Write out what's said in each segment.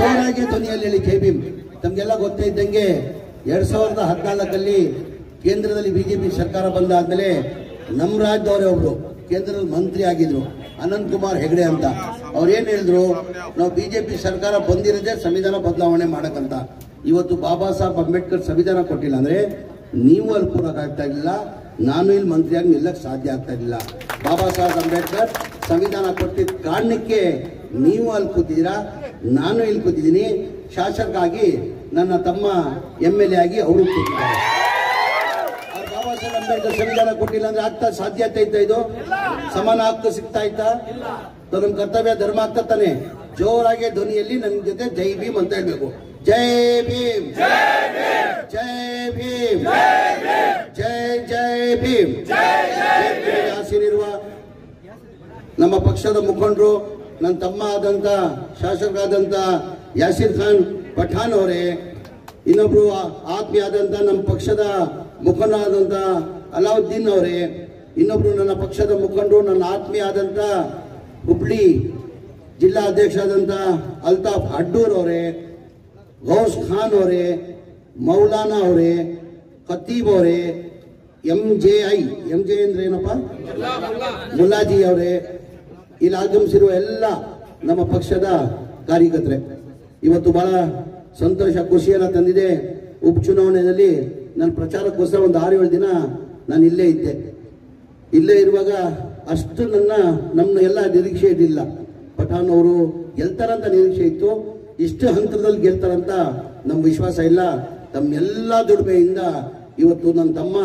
ಜೋರಾಗಿ ಧ್ವನಿಯಲ್ಲಿ ಹೇಳಿ ಜೈ ಭೀಮ್. ತಮಗೆಲ್ಲ ಗೊತ್ತೇ ಇದ್ದಂಗೆ 2014 ಕೇಂದ್ರದಲ್ಲಿ ಬಿಜೆಪಿ ಸರ್ಕಾರ ಬಂದಾದ್ಮೇಲೆ ನಮ್ಮ ರಾಜ್ಯದವರೇ ಒಬ್ರು ಕೇಂದ್ರದ ಮಂತ್ರಿ ಆಗಿದ್ರು, ಅನಂತ್ ಕುಮಾರ್ ಹೆಗಡೆ ಅಂತ. ಅವ್ರು ಏನ್ ಹೇಳಿದ್ರು, ನಾವು ಬಿಜೆಪಿ ಸರ್ಕಾರ ಬಂದಿರೋದೇ ಸಂವಿಧಾನ ಬದಲಾವಣೆ ಮಾಡಕ್ಕಂತ. ಇವತ್ತು ಬಾಬಾ ಸಾಹೇಬ್ ಅಂಬೇಡ್ಕರ್ ಸಂವಿಧಾನ ಕೊಟ್ಟಿಲ್ಲ ಅಂದ್ರೆ ನೀವು ಅಲ್ಲಿ ಕೂರಕ್ಕಾಗ್ತಾ ಇರಲಿಲ್ಲ, ನಾನು ಇಲ್ಲಿ ಮಂತ್ರಿಯಾಗಿ ನಿಲ್ಲಕ್ಕೆ ಸಾಧ್ಯ ಆಗ್ತಾ ಇರಲಿಲ್ಲ. ಬಾಬಾ ಸಾಹೇಬ್ ಅಂಬೇಡ್ಕರ್ ಸಂವಿಧಾನ ಕೊಟ್ಟಿದ್ದ ಕಾರಣಕ್ಕೆ ನೀವು ಅಲ್ಲಿ ಕೂತಿದ್ದೀರಾ, ನಾನು ಇಲ್ಲಿ ಕೂತಿದ್ದೀನಿ. ಶಾಸಕರಾಗಿ ನನ್ನ ತಮ್ಮ MLA ಆಗಿ ಅವರು ಕೂತಿದ್ದಾರೆ. ಬಾಬಾ ಸಾಹೇಬ್ ಅಂಬೇಡ್ಕರ್ ಸಂವಿಧಾನ ಕೊಟ್ಟಿಲ್ಲ ಅಂದ್ರೆ ಆಗ್ತಾ ಸಾಧ್ಯತೆ ಇತ್ತ? ಇದು ಸಮಾನ ಹಕ್ಕು ಸಿಗ್ತಾ ಇತ್ತಾ? ನಮ್ಮ ಕರ್ತವ್ಯ ಧರ್ಮ ಆಗ್ತಾ ತಾನೆ. ಜೋರಾಗಿ ಧ್ವನಿಯಲ್ಲಿ ನನ್ನ ಜೊತೆ ಜೈ ಭೀಮ್ ಅಂತ ಹೇಳ್ಬೇಕು. ಜೈ ಭೀಮ್, ಜೈ ಭೀಮ್, ಜೈ ಜೈ ಭೀಮ್. ಆಸೀನಿರುವ ನಮ್ಮ ಪಕ್ಷದ ಮುಖಂಡರು, ನನ್ನ ತಮ್ಮ ಆದಂತ ಶಾಸಕರಾದಂತ ಯಾಸೀರ್ ಖಾನ್ ಪಠಾಣ್ ಅವರೇ, ಇನ್ನೊಬ್ರು ಆತ್ಮೀಯ ಆದಂತ ನಮ್ಮ ಪಕ್ಷದ ಮುಖಂಡರಾದಂತ ಅಲಾವುದ್ದೀನ್ ಅವರೇ, ಇನ್ನೊಬ್ರು ನನ್ನ ಪಕ್ಷದ ಮುಖಂಡರು, ನನ್ನ ಆತ್ಮೀಯ ಆದಂತ ಹುಬ್ಳಿ ಜಿಲ್ಲಾ ಅಧ್ಯಕ್ಷರಾದಂತ ಅಲ್ತಾಫ್ ಅಡ್ಡೂರ್ ಅವರೇ, ಗೌಸ್ ಖಾನ್ ಅವರೇ, ಮೌಲಾನಾ ಅವರೇ, ಖತೀಬ್ ಅವರೇ, MJ ಅಂದ್ರೆ ಏನಪ್ಪ, ಮುಲ್ಲಾಜಿ ಅವರೇ, ಇಲ್ಲಿ ಆಗಮಿಸಿರುವ ಎಲ್ಲ ನಮ್ಮ ಪಕ್ಷದ ಕಾರ್ಯಕರ್ತರೆ, ಇವತ್ತು ಬಹಳ ಸಂತೋಷ ಖುಷಿಯನ್ನ ತಂದಿದೆ. ಉಪಚುನಾವಣೆಯಲ್ಲಿ ನಾನು ಪ್ರಚಾರಕ್ಕೋಸ್ಕರ ಒಂದು 6-7 ದಿನ ನಾನು ಇಲ್ಲೇ ಇದ್ದೆ. ಇಲ್ಲೇ ಇರುವಾಗ ಅಷ್ಟು ನಮ್ಮ ಎಲ್ಲ ನಿರೀಕ್ಷೆ ಇರಲಿಲ್ಲ. ಪಠಾಣ್ ಅವರು ಗೆಲ್ತಾರಂತ ನಿರೀಕ್ಷೆ ಇತ್ತು, ಇಷ್ಟು ಹಂತದಲ್ಲಿ ಗೆಲ್ತಾರಂತ ನಮ್ಮ ವಿಶ್ವಾಸ ಇಲ್ಲ. ತಮ್ಮೆಲ್ಲ ದುಡಿಮೆಯಿಂದ ಇವತ್ತು ನನ್ನ ತಮ್ಮ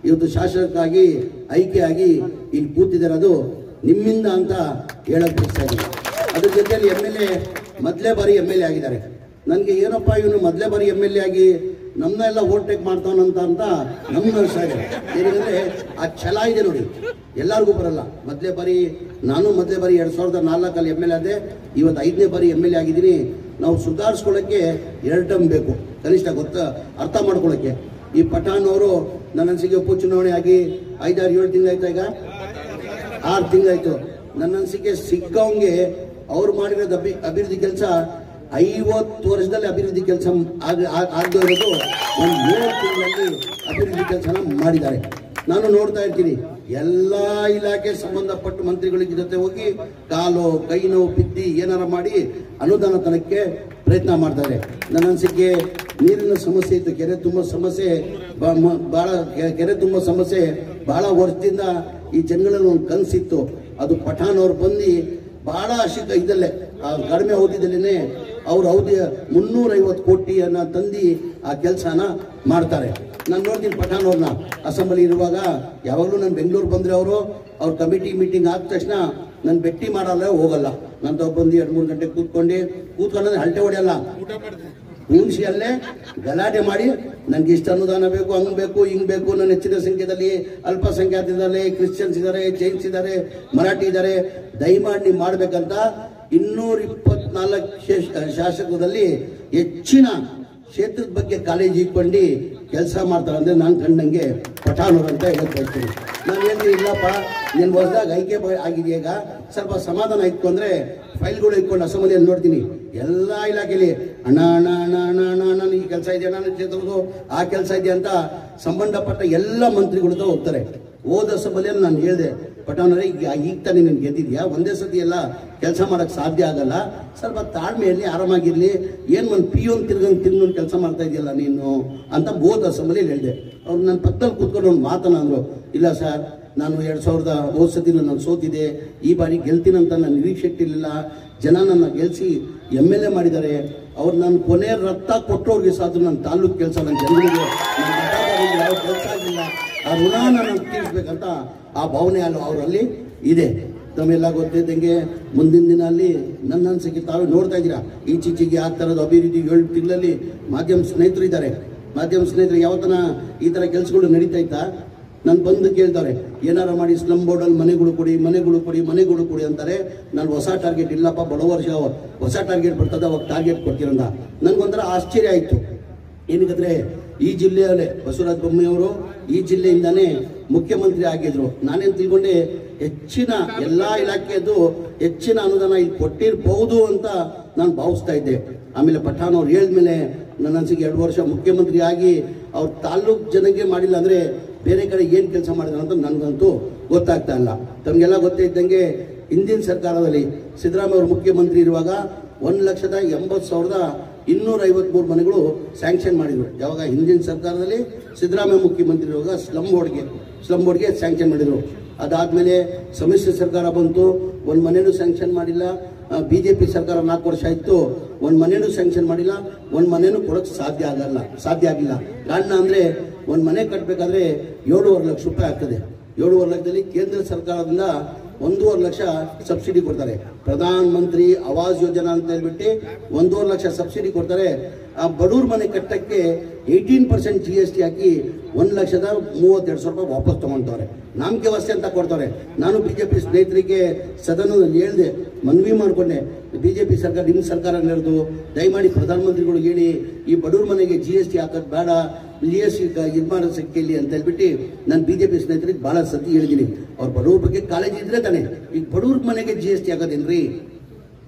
ಇವತ್ತು ಶಾಸಕರಾಗಿ ಆಯ್ಕೆಯಾಗಿ ಇಲ್ಲಿ ಕೂತಿದ್ದಾರೆ. ಅದು ನಿಮ್ಮಿಂದ ಅಂತ ಹೇಳಕ್ ಬಯಸ್ತಾ ಇದ್ದೀನಿ. ಅದ್ರ ಜೊತೆಯಲ್ಲಿ MLA ಮೊದಲೇ ಬಾರಿ MLA ಆಗಿದ್ದಾರೆ. ನನಗೆ ಏನಪ್ಪ ಇವನು ಮೊದಲೇ ಬಾರಿ MLA ಆಗಿ ನಮ್ಮನ್ನೆಲ್ಲ ಓವರ್ಟೇಕ್ ಮಾಡ್ತಾವನಂತ ನಮ್ಮ ಅನಿಸ್ತಾ ಇದೆ. ಏನಂದ್ರೆ ಆ ಛಲ ಇದೆ ನೋಡಿ, ಎಲ್ಲರಿಗೂ ಬರಲ್ಲ. ಮೊದಲೇ ಬಾರಿ 2004 MLA ಆದೆ, ಇವತ್ತು 5ನೇ ಬಾರಿ MLA ಆಗಿದ್ದೀನಿ. ನಾವು ಸುಧಾರಿಸ್ಕೊಳ್ಳೋಕ್ಕೆ 2 ಟರ್ಮ್ ಬೇಕು ಕನಿಷ್ಠ, ಅರ್ಥ ಮಾಡ್ಕೊಳ್ಳೋಕ್ಕೆ. ಈ ಪಠಾಣ್ ಅವರು ನನ್ನ ಅನಿಸಿಕೆ ಉಪಚುನಾವಣೆ ಆಗಿ 5-6-7 ತಿಂಗಳಾಯ್ತು, ಈಗ 6 ತಿಂಗಳಾಯ್ತು. ನನ್ನ ಅನಿಸಿಕೆ ಸಿಕ್ಕವಂಗೆ ಅವ್ರು ಮಾಡಿರೋದು ಅಭಿವೃದ್ಧಿ ಕೆಲಸ 50 ವರ್ಷದಲ್ಲಿ ಅಭಿವೃದ್ಧಿ ಕೆಲಸ ಆಗದೇ ಇರೋದು ಒಂದು 7 ತಿಂಗಳಲ್ಲಿ ಅಭಿವೃದ್ಧಿ ಕೆಲಸನ ಮಾಡಿದ್ದಾರೆ. ನಾನು ನೋಡ್ತಾ ಇರ್ತೀನಿ, ಎಲ್ಲ ಇಲಾಖೆ ಸಂಬಂಧಪಟ್ಟ ಮಂತ್ರಿಗಳ ಜೊತೆ ಹೋಗಿ ಕಾಲು ಕೈ ನೋವು ಬಿದ್ದಿ ಏನಾರ ಮಾಡಿ ಅನುದಾನ ತನಕ್ಕೆ ಪ್ರಯತ್ನ ಮಾಡ್ತಾರೆ. ನನ್ನ ಅನಿಸಿಕೆ ನೀರಿನ ಸಮಸ್ಯೆ ಇತ್ತು, ಕೆರೆ ತುಂಬ ಸಮಸ್ಯೆ, ಕೆರೆ ತುಂಬ ಸಮಸ್ಯೆ ಬಹಳ ವರ್ಷದಿಂದ ಈ ಜನಗಳಲ್ಲಿ ಒಂದು ಕನಸಿತ್ತು. ಅದು ಪಠಾಣ್ ಅವ್ರು ಬಂದು ಬಹಳ ಇದಲ್ಲೇ ಕಡಿಮೆ ಅವಧಿಯಲ್ಲೇ ಅವ್ರ ಅವಧಿ 350 ಕೋಟಿಯನ್ನ ತಂದು ಆ ಕೆಲಸನ ಮಾಡ್ತಾರೆ. ನಾನು ನೋಡ್ತೀನಿ ಪಠಾಣ್ ಅವ್ರನ್ನ ಅಸೆಂಬ್ಲಿ ಇರುವಾಗ ಯಾವಾಗಲೂ ನಾನು ಬೆಂಗಳೂರು ಬಂದ್ರೆ ಅವ್ರ ಕಮಿಟಿ ಮೀಟಿಂಗ್ ಆದ ತಕ್ಷಣ ನಾನು ಭೇಟಿ ಮಾಡಲ್ಲ, ಹೋಗಲ್ಲ. ನಾನು ಬಂದು 2-3 ಗಂಟೆ ಕೂತ್ಕೊಂಡ್ರೆ ಹಲ್ಟೆ ಹೊಡೆಯಲ್ಲ, ಅಲ್ಲೇ ಗಲಾಟೆ ಮಾಡಿ ನನ್ಗೆ ಇಷ್ಟ ಅನುದಾನ ಬೇಕು, ಹಂಗ್ ಬೇಕು ಹಿಂಗ್ ಬೇಕು, ನನ್ನ ಹೆಚ್ಚಿನ ಸಂಖ್ಯೆಯಲ್ಲಿ ಅಲ್ಪಸಂಖ್ಯಾತರಿದ್ದಾರೆ, ಕ್ರಿಶ್ಚಿಯನ್ಸ್ ಇದ್ದಾರೆ, ಜೈನ್ಸ್ ಇದ್ದಾರೆ, ಮರಾಠಿ ಇದ್ದಾರೆ, ದಯಮಾಡಿ ನೀವು ಮಾಡ್ಬೇಕಂತ 224 ಶಾಸಕರಲ್ಲಿ ಹೆಚ್ಚಿನ ಕ್ಷೇತ್ರದ ಬಗ್ಗೆ ಕಾಲೇಜ್ ಇಟ್ಕೊಂಡು ಕೆಲಸ ಮಾಡ್ತಾರೆ. ಅಂದ್ರೆ ನಾನು ಕಂಡಂಗೆ ಪಠಾಣ್ ಅವರು ಅಂತ ಹೇಳಕ್ ಬಯಸ್ತೀನಿ. ನಾನು ಹೇಳ್ತೀನಿ, ಇಲ್ಲಪ್ಪ ನೀನು ಹೊಸದಾಗ ಆಯ್ಕೆ ಆಗಿದೆಯಾ, ಈಗ ಸ್ವಲ್ಪ ಸಮಾಧಾನ ಇತ್ತು ಅಂದ್ರೆ ಫೈಲ್ಗಳು ಇಟ್ಕೊಂಡು ಅಸೆಂಬ್ಲಿಯಲ್ಲಿ ನೋಡ್ತೀನಿ ಎಲ್ಲ ಇಲಾಖೆಯಲ್ಲಿ ಅಣ್ಣ ಅಣ್ಣ ಅಣ್ಣ ಅಣ್ಣ ಅಣ್ಣ ಅಣ್ಣ ಈ ಕೆಲಸ ಇದೆಯಾ, ನನ್ನ ಕ್ಷೇತ್ರದ್ದು ಆ ಕೆಲಸ ಇದೆಯಾ ಅಂತ ಸಂಬಂಧಪಟ್ಟ ಎಲ್ಲ ಮಂತ್ರಿಗಳು ಹೋಗ್ತಾರೆ. ಹೋದ ಅಸೆಂಬ್ಲಿಯಲ್ಲಿ ನಾನು ಹೇಳಿದೆ, ಪಠಾಣ್ ಅವರೇ ಈಗ ತಾನೇ ನೀನು ಗೆದ್ದಿದ್ಯಾ, ಒಂದೇ ಸತಿ ಎಲ್ಲ ಕೆಲಸ ಮಾಡಕ್ ಸಾಧ್ಯ ಆಗಲ್ಲ, ಸ್ವಲ್ಪ ತಾಳ್ಮೆಯಲ್ಲಿ ಆರಾಮಾಗಿರ್ಲಿ, ಏನ್ ಒಂದು PO ತಿರ್ಗಂಡು ಕೆಲಸ ಮಾಡ್ತಾ ಇದೆಯಲ್ಲ ನೀನು ಅಂತ ಹೋದ ಅಸೆಂಬ್ಲಿಯಲ್ಲಿ ಹೇಳಿದೆ. ಅವ್ರು ನನ್ನ ಪಕ್ಕದಲ್ಲಿ ಕೂತ್ಕೊಂಡು ಒಂದು ಮಾತನ್ನ ಅಂದ್ರು, ಇಲ್ಲ ಸರ್ ನಾನು 2000 ಹೋದ ಸತಿ ನಾನು ಸೋತಿದೆ, ಈ ಬಾರಿ ಗೆಲ್ತೀನಂತ ನಾನು ನಿರೀಕ್ಷೆ ಇಟ್ಟಿರಲಿಲ್ಲ, ಜನ ನನ್ನ ಗೆಲ್ಸಿ MLA ಮಾಡಿದ್ದಾರೆ, ಅವ್ರು ನನ್ನ ಕೊನೆ ರಕ್ತ ಕೊಟ್ಟವ್ರಿಗೆ ಸಾಧ್ಯ ನನ್ನ ತಾಲೂಕು ಕೆಲಸ ನನ್ನ ಜನಗಳಿಗೆ ಯಾವ ಕೆಲಸ ಆಗಿಲ್ಲ, ಆ ಋಣ ನಾನು ತೀರಿಸ್ಬೇಕಂತ ಆ ಭಾವನೆ ಅವರಲ್ಲಿ ಇದೆ. ತಮ್ಮೆಲ್ಲ ಗೊತ್ತಿದ್ದಂಗೆ ಮುಂದಿನ ದಿನ ಅಲ್ಲಿ ನನ್ನ ಅನಿಸಿಕೆ ತಾವೇ ನೋಡ್ತಾ ಇದ್ದೀರಾ, ಈಚೀಚೆಗೆ ಆ ಥರದ ಅಭಿವೃದ್ಧಿ 7 ತಿಂಗಳಲ್ಲಿ ಮಾಧ್ಯಮ ಸ್ನೇಹಿತರು ಇದ್ದಾರೆ. ಮಾಧ್ಯಮ ಸ್ನೇಹಿತರು ಯಾವತ್ತನ ಈ ಥರ ಕೆಲಸಗಳು ನಡೀತಾ ಇತ್ತಾ? ನಾನು ಬಂದು ಕೇಳ್ತಾರೆ, ಏನಾರ ಮಾಡಿ ಸ್ಲಮ್ ಬೋರ್ಡಲ್ಲಿ ಮನೆಗಳು ಕೊಡಿ ಅಂತಾರೆ. ನಾನು ಹೊಸ ಟಾರ್ಗೆಟ್ ಇಲ್ಲಪ್ಪ, ಬಡವರ್ಷ ಹೊಸ ಟಾರ್ಗೆಟ್ ಬರ್ತದೆ, ಅವಾಗ ಟಾರ್ಗೆಟ್ ಕೊಡ್ತೀರಂತ ನನಗೊಂಥರ ಆಶ್ಚರ್ಯ ಆಯಿತು. ಏನಕ್ಕಂದ್ರೆ ಈ ಜಿಲ್ಲೆಯಲ್ಲೇ ಬಸವರಾಜ ಬೊಮ್ಮಾಯಿ ಅವರು ಈ ಜಿಲ್ಲೆಯಿಂದಾನೇ ಮುಖ್ಯಮಂತ್ರಿ ಆಗಿದ್ರು. ನಾನೇನು ತಿಳ್ಕೊಂಡೆ, ಹೆಚ್ಚಿನ ಎಲ್ಲಾ ಇಲಾಖೆಯದ್ದು ಹೆಚ್ಚಿನ ಅನುದಾನ ಇಲ್ಲಿ ಕೊಟ್ಟಿರಬಹುದು ಅಂತ ನಾನು ಭಾವಿಸ್ತಾ ಇದ್ದೆ. ಆಮೇಲೆ ಪಠಾಣ್ ಅವ್ರು ಹೇಳಿದ್ಮೇಲೆ ನನ್ನ ಅನ್ಸಿಗೆ 2 ವರ್ಷ ಮುಖ್ಯಮಂತ್ರಿ ಆಗಿ ಅವ್ರ ತಾಲೂಕ್ ಜನಕ್ಕೆ ಮಾಡಿಲ್ಲ ಅಂದ್ರೆ ಬೇರೆ ಕಡೆ ಏನ್ ಕೆಲಸ ಮಾಡಿದ್ರು ಅಂತ ನನಗಂತೂ ಗೊತ್ತಾಗ್ತಾ ಇಲ್ಲ. ತಮಗೆಲ್ಲ ಗೊತ್ತೇ ಇದ್ದಂಗೆ ಹಿಂದಿನ ಸರ್ಕಾರದಲ್ಲಿ ಸಿದ್ದರಾಮಯ್ಯ ಅವರು ಮುಖ್ಯಮಂತ್ರಿ ಇರುವಾಗ 1,80,253 ಮನೆಗಳು ಸ್ಯಾಂಕ್ಷನ್ ಮಾಡಿದ್ರು. ಯಾವಾಗ ಹಿಂದಿನ ಸರ್ಕಾರದಲ್ಲಿ ಸಿದ್ದರಾಮಯ್ಯ ಮುಖ್ಯಮಂತ್ರಿ ಇರುವಾಗ ಸ್ಲಮ್ ಬೋರ್ಡ್ಗೆ ಸ್ಯಾಂಕ್ಷನ್ ಮಾಡಿದ್ರು. ಅದಾದ್ಮೇಲೆ ಸಮ್ಮಿಶ್ರ ಸರ್ಕಾರ ಬಂತು, ಒಂದು ಮನೆನೂ ಸ್ಯಾಂಕ್ಷನ್ ಮಾಡಿಲ್ಲ. ಬಿಜೆಪಿ ಸರ್ಕಾರ 4 ವರ್ಷ ಆಯ್ತು, ಒಂದು ಮನೆನೂ ಸ್ಯಾಂಕ್ಷನ್ ಮಾಡಿಲ್ಲ, ಒಂದು ಮನೆನೂ ಕೊಡೋಕೆ ಸಾಧ್ಯ ಆಗಿಲ್ಲ. ಕಾರಣ ಅಂದ್ರೆ ಒಂದು ಮನೆ ಕಟ್ಟಬೇಕಾದ್ರೆ 7.5 ಲಕ್ಷ ರೂಪಾಯಿ ಆಗ್ತದೆ. 7.5 ಲಕ್ಷದಲ್ಲಿ ಕೇಂದ್ರ ಸರ್ಕಾರದಿಂದ 1.5 ಲಕ್ಷ ಸಬ್ಸಿಡಿ ಕೊಡ್ತಾರೆ. ಪ್ರಧಾನ ಮಂತ್ರಿ ಆವಾಸ್ ಯೋಜನಾ ಅಂತ ಹೇಳ್ಬಿಟ್ಟು 1.5 ಲಕ್ಷ ಸಬ್ಸಿಡಿ ಕೊಡ್ತಾರೆ. ಆ ಬಡವ್ರ ಮನೆ ಕಟ್ಟಕ್ಕೆ 18% GST ಹಾಕಿ 1,32,000 ರೂಪಾಯಿ ವಾಪಸ್ ತಗೊಂತವ್ರೆ. ನಾಮಕೆ ವ್ಯವಸ್ಥೆ ಅಂತ ಕೊಡ್ತಾರೆ. ನಾನು ಬಿಜೆಪಿ ಸ್ನೇಹಿತರಿಗೆ ಸದನದಲ್ಲಿ ಹೇಳಿದೆ, ಮನವಿ ಮಾಡಿಕೊಂಡೆ, ಬಿಜೆಪಿ ಸರ್ಕಾರ ನಿಮ್ಮ ಸರ್ಕಾರ ನಡೆದು ದಯಮಾಡಿ ಪ್ರಧಾನಮಂತ್ರಿಗಳು ಹೇಳಿ ಈ ಬಡವ್ರ ಮನೆಗೆ GST ಹಾಕೋದು ಬೇಡ, GST ಇದು ಮಾಡೋ ಸಂಖ್ಯೆಯಲ್ಲಿ ಅಂತ ಹೇಳ್ಬಿಟ್ಟು ನಾನು ಬಿಜೆಪಿ ಸ್ನೇಹಿತರಿಗೆ ಬಹಳ ಸತಿ ಹೇಳಿದ್ದೀನಿ. ಅವ್ರ ಬಡವ್ರ ಬಗ್ಗೆ ಕಾಳಜಿ ಇದ್ರೆ ತಾನೆ. ಈಗ ಬಡವ್ರ ಮನೆಗೆ GST ಹಾಕೋದೇನ್ರಿ?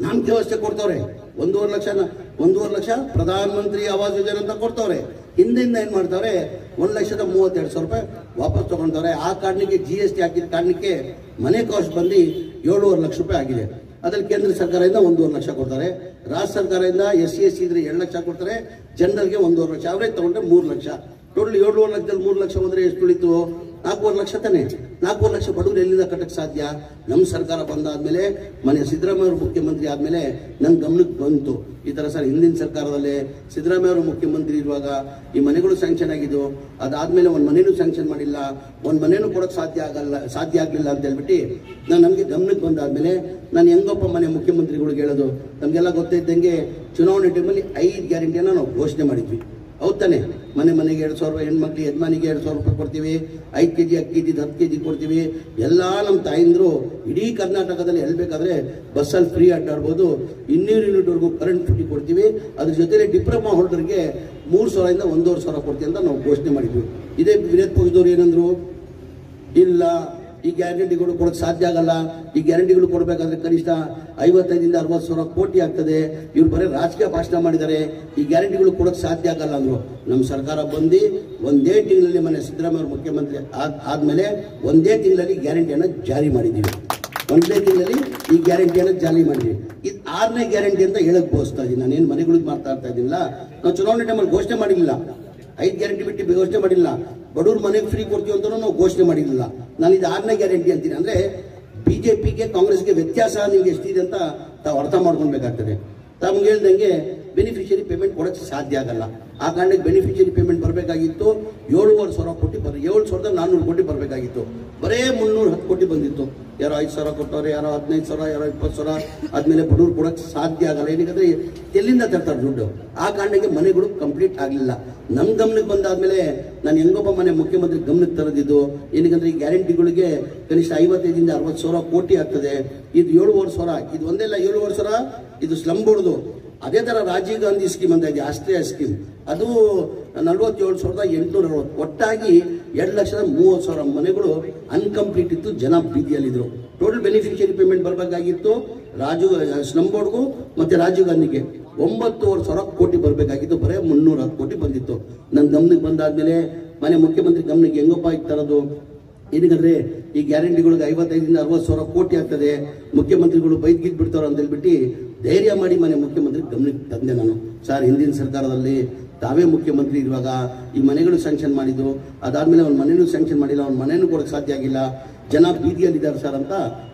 ನಾಮಕೆ ವ್ಯವಸ್ಥೆ ಕೊಡ್ತವ್ರೆ. 1.5 ಲಕ್ಷ ಪ್ರಧಾನ ಮಂತ್ರಿ ಆವಾಸ್ ಯೋಜನೆ ಅಂತ ಕೊಡ್ತವ್ರೆ. ಹಿಂದಿಂದ ಏನ್ ಮಾಡ್ತಾವ್ರೆ, 1,32,000 ರೂಪಾಯಿ ವಾಪಸ್ ತಗೊಂತವ್ರೆ. ಆ ಕಾರಣಕ್ಕೆ GST ಹಾಕಿದ ಕಾರಣಕ್ಕೆ ಮನೆ ಕಾಸ್ಟ್ ಬಂದು 7.5 ಲಕ್ಷ ರೂಪಾಯಿ ಆಗಿದೆ. ಅದ್ರಲ್ಲಿ ಕೇಂದ್ರ ಸರ್ಕಾರದಿಂದ 1.5 ಲಕ್ಷ ಕೊಡ್ತಾರೆ, ರಾಜ್ಯ ಸರ್ಕಾರದಿಂದ SC SC ಇದ್ರೆ 2 ಲಕ್ಷ ಕೊಡ್ತಾರೆ, ಜನರಲ್ಗೆ 1.5 ಲಕ್ಷ, ಅವರೇ ತಗೊಂಡ್ರೆ 3 ಲಕ್ಷ. ಟೋಟಲ್ 7.5 ಲಕ್ಷದಲ್ಲಿ 3 ಲಕ್ಷ ಹೋದ್ರೆ ಎಷ್ಟು ಉಳಿತು? 4.5 ಲಕ್ಷ ತಾನೆ. 4.5 ಲಕ್ಷ ಬಡವರು ಎಲ್ಲಿಂದ ಕಟ್ಟಕ್ಕೆ ಸಾಧ್ಯ? ನಮ್ಮ ಸರ್ಕಾರ ಬಂದಾದ್ಮೇಲೆ, ಮನೆ ಸಿದ್ದರಾಮಯ್ಯ ಅವರು ಮುಖ್ಯಮಂತ್ರಿ ಆದ್ಮೇಲೆ ನನ್ನ ಗಮನಕ್ಕೆ ಬಂತು ಈ ತರ ಸರ್. ಹಿಂದಿನ ಸರ್ಕಾರದಲ್ಲೇ ಸಿದ್ದರಾಮಯ್ಯ ಅವರು ಮುಖ್ಯಮಂತ್ರಿ ಇರುವಾಗ ಈ ಮನೆಗಳು ಸ್ಯಾಂಕ್ಷನ್ ಆಗಿದ್ದು, ಅದಾದ್ಮೇಲೆ ಒಂದು ಮನೇನು ಸ್ಯಾಂಕ್ಷನ್ ಮಾಡಿಲ್ಲ, ಒಂದು ಮನೇನು ಕೊಡಕ್ಕೆ ಸಾಧ್ಯ ಆಗ್ಲಿಲ್ಲ ಅಂತ ಹೇಳ್ಬಿಟ್ಟು ನನಗೆ ಗಮನಕ್ಕೆ ಬಂದಾದ್ಮೇಲೆ ನಾನು ಹೆಂಗಪ್ಪ ಮನೆ ಮುಖ್ಯಮಂತ್ರಿಗಳಿಗೆ ಹೇಳೋದು. ನಮಗೆಲ್ಲ ಗೊತ್ತಿದ್ದಂಗೆ ಚುನಾವಣೆ ಟೈಮಲ್ಲಿ 5 ಗ್ಯಾರಂಟಿಯನ್ನು ನಾವು ಘೋಷಣೆ ಮಾಡಿದ್ವಿ. ಹೌದ್ ತಾನೆ? ಮನೆಗೆ 2,000 ರೂಪಾಯಿ, ಹೆಣ್ಮಕ್ಳಿಗೆ ಯಜಮಾನಿಗೆ 2,000 ರೂಪಾಯಿ ಕೊಡ್ತೀವಿ, 5 kg ಅಕ್ಕಿ ಇದ್ದಿದ್ದು 10 kg ಕೊಡ್ತೀವಿ. ಎಲ್ಲ ನಮ್ಮ ತಾಯಿಂದ್ರು ಇಡೀ ಕರ್ನಾಟಕದಲ್ಲಿ ಹೇಳ್ಬೇಕಾದ್ರೆ ಬಸ್ಸಲ್ಲಿ ಫ್ರೀ ಅಡ್ಡಾಡ್ಬೋದು. 200 ಯೂನಿಟ್ವರೆಗೂ ಕರೆಂಟ್ ಫ್ರೀ ಕೊಡ್ತೀವಿ. ಅದ್ರ ಜೊತೆಲಿ ಡಿಪ್ಲೊಮಾ ಹೋಲ್ಡರ್ಗೆ 3,000 ಇಂದ 1,500 ಕೊಡ್ತೀವಿ ಅಂತ ನಾವು ಘೋಷಣೆ ಮಾಡಿದ್ವಿ. ಇದೇ ವಿರೋಧ ಪಕ್ಷದವ್ರು ಏನಂದ್ರು, ಇಲ್ಲ ಈ ಗ್ಯಾರಂಟಿಗಳು ಕೊಡಕ್ಕೆ ಸಾಧ್ಯ ಆಗಲ್ಲ, ಈ ಗ್ಯಾರಂಟಿಗಳು ಕೊಡಬೇಕಾದ್ರೆ ಕನಿಷ್ಠ 55,000 ಇಂದ 60,000 ಕೋಟಿ ಆಗ್ತದೆ, ಇವ್ರು ಬರೀ ರಾಜಕೀಯ ಭಾಷಣ ಮಾಡಿದ್ದಾರೆ, ಈ ಗ್ಯಾರಂಟಿಗಳು ಕೊಡಕ್ಕೆ ಸಾಧ್ಯ ಆಗಲ್ಲ ಅಂದ್ರು. ನಮ್ಮ ಸರ್ಕಾರ ಬಂದು 1 ತಿಂಗಳಲ್ಲಿ ಮನೆ ಸಿದ್ದರಾಮಯ್ಯ ಮುಖ್ಯಮಂತ್ರಿ ಆದ್ಮೇಲೆ 1 ತಿಂಗಳಲ್ಲಿ ಗ್ಯಾರಂಟಿಯನ್ನು ಜಾರಿ ಮಾಡಿದ್ದೀವಿ. 1 ತಿಂಗಳಲ್ಲಿ ಈ ಗ್ಯಾರಂಟಿಯನ್ನು ಜಾರಿ ಮಾಡಿದ್ವಿ. ಇದು 6ನೇ ಗ್ಯಾರಂಟಿ ಅಂತ ಹೇಳಕ್ ಬೋಸ್ತಾ ಇದ್ದೀನಿ. ನಾನೇನು ಮನೆಗಳಿಗೆ ಮಾತಾಡ್ತಾ ಇದ್ದಿಲ್ಲ. ನಾವು ಚುನಾವಣೆ ಟೈಮಲ್ಲಿ ಘೋಷಣೆ ಮಾಡಿಲ್ಲ, 5 ಗ್ಯಾರಂಟಿ ಬಿಟ್ಟು ಘೋಷಣೆ ಮಾಡಿಲ್ಲ. ಬಡವ್ರ ಮನೆಗೆ ಫ್ರೀ ಕೊಡ್ತೀವಿ ಅಂತ ನಾವು ಘೋಷಣೆ ಮಾಡಿರಲಿಲ್ಲ. ನಾನು ಇದು 6ನೇ ಗ್ಯಾರಂಟಿ ಅಂತೀನಿ. ಅಂದ್ರೆ ಬಿಜೆಪಿಗೆ ಕಾಂಗ್ರೆಸ್ಗೆ ವ್ಯತ್ಯಾಸ ನಿಮ್ಗೆ ಎಷ್ಟಿದೆ ಅಂತ ತಾವು ಅರ್ಥ ಮಾಡ್ಕೊಳ್ಬೇಕಾಗ್ತದೆ. ತಮ್ಗೆ ಹೇಳ್ದಂಗೆ ಬೆನಿಫಿಷಿಯರಿ ಪೇಮೆಂಟ್ ಕೊಡಕ್ಕೆ ಸಾಧ್ಯ ಆಗಲ್ಲ. ಆ ಕಾರಣಕ್ಕೆ ಬೆನಿಫಿಷಿಯರಿ ಪೇಮೆಂಟ್ ಬರಬೇಕಾಗಿತ್ತು 7,500 ಕೋಟಿ 7,400 ಕೋಟಿ ಬರಬೇಕಾಗಿತ್ತು. ಬರೇ 310 ಕೋಟಿ ಬಂದಿತ್ತು. ಯಾರೋ 5,000 ಕೊಟ್ಟವ್ರೆ, ಯಾರೋ 15,000, ಯಾರೋ 20,000. ಆದ್ಮೇಲೆ ಬಡವ್ರು ಕೊಡಕ್ಕೆ ಸಾಧ್ಯ ಆಗಲ್ಲ. ಏನಕ್ಕೆ ಎಲ್ಲಿಂದ ತರ್ತಾರೆ ದುಡ್ಡು? ಆ ಕಾರಣಕ್ಕೆ ಮನೆಗಳು ಕಂಪ್ಲೀಟ್ ಆಗಲಿಲ್ಲ. ನಮ್ಮ ಗಮನಕ್ಕೆ ಬಂದಾದ್ಮೇಲೆ ನಾನು ಹೆಂಗೊಬ್ಬ ಮನೆ ಮುಖ್ಯಮಂತ್ರಿ ಗಮನಕ್ಕೆ ತರದಿದ್ದು. ಏನಕ್ಕಂದ್ರೆ ಈ ಗ್ಯಾರಂಟಿಗಳಿಗೆ ಕನಿಷ್ಠ 55,000 ಇಂದ 60,000 ಕೋಟಿ ಆಗ್ತದೆ. ಇದು 7,500. ಇದು ಒಂದೆಲ್ಲ 7,500. ಇದು ಸ್ಲಮ್ ಬೋರ್ಡ್ದು. ಅದೇ ತರ ರಾಜೀವ್ ಗಾಂಧಿ ಸ್ಕೀಮ್ ಅಂತ ಇದೆ, ಆಸ್ಟ್ರಿಯಾ ಸ್ಕೀಮ್. ಅದು 47,860. ಒಟ್ಟಾಗಿ 2,30,000 ಮನೆಗಳು ಅನ್ಕಂಪ್ಲೀಟ್ ಇತ್ತು, ಜನ ಬೀದಿಯಲ್ಲಿದ್ರು. ಟೋಟಲ್ ಬೆನಿಫಿಷಿಯರಿ ಪೇಮೆಂಟ್ ಬರಬೇಕಾಗಿತ್ತು ಸ್ಲಮ್ ಬೋರ್ಡ್ಗೂ ಮತ್ತೆ ರಾಜೀವ್ ಗಾಂಧಿಗೆ 9,500 ಕೋಟಿ ಬರಬೇಕಾಗಿತ್ತು. ಬರೇ 310 ಕೋಟಿ ಬಂದಿತ್ತು. ನನ್ನ ಗಮನಕ್ಕೆ ಬಂದಾದ್ಮೇಲೆ ಮನೆ ಮುಖ್ಯಮಂತ್ರಿ ಗಮನಕ್ಕೆ ಹೆಂಗಪ್ಪ ತರೋದು? ಏನಕ್ಕಂದ್ರೆ ಈ ಗ್ಯಾರಂಟಿಗಳಿಗೆ 55,000 ಇಂದ 60,000 ಕೋಟಿ ಆಗ್ತದೆ, ಮುಖ್ಯಮಂತ್ರಿಗಳು ಬೈದ್ಗಿದ್ ಬಿಡ್ತಾರ ಅಂತ ಹೇಳ್ಬಿಟ್ಟು ಧೈರ್ಯ ಮಾಡಿ ಮನೆ ಮುಖ್ಯಮಂತ್ರಿ ಗಮನಕ್ಕೆ ತಂದೆ ನಾನು. ಸರ್, ಹಿಂದಿನ ಸರ್ಕಾರದಲ್ಲಿ ತಾವೇ ಮುಖ್ಯಮಂತ್ರಿ ಇರುವಾಗ ಈ ಮನೆಗಳು ಸ್ಯಾಂಕ್ಷನ್ ಮಾಡಿದ್ದು, ಅದಾದ್ಮೇಲೆ ಒಂದು ಮನೆನೂ ಸ್ಯಾಂಕ್ಷನ್ ಮಾಡಿಲ್ಲ, ಒಂದು ಮನೆನೂ ಕೊಡಕ್ಕೆ ಸಾಧ್ಯ ಆಗಿಲ್ಲ, ಜನ ಬೀದಿಯಲ್ಲಿದ್ದಾರೆ ಸರ್ ಅಂತ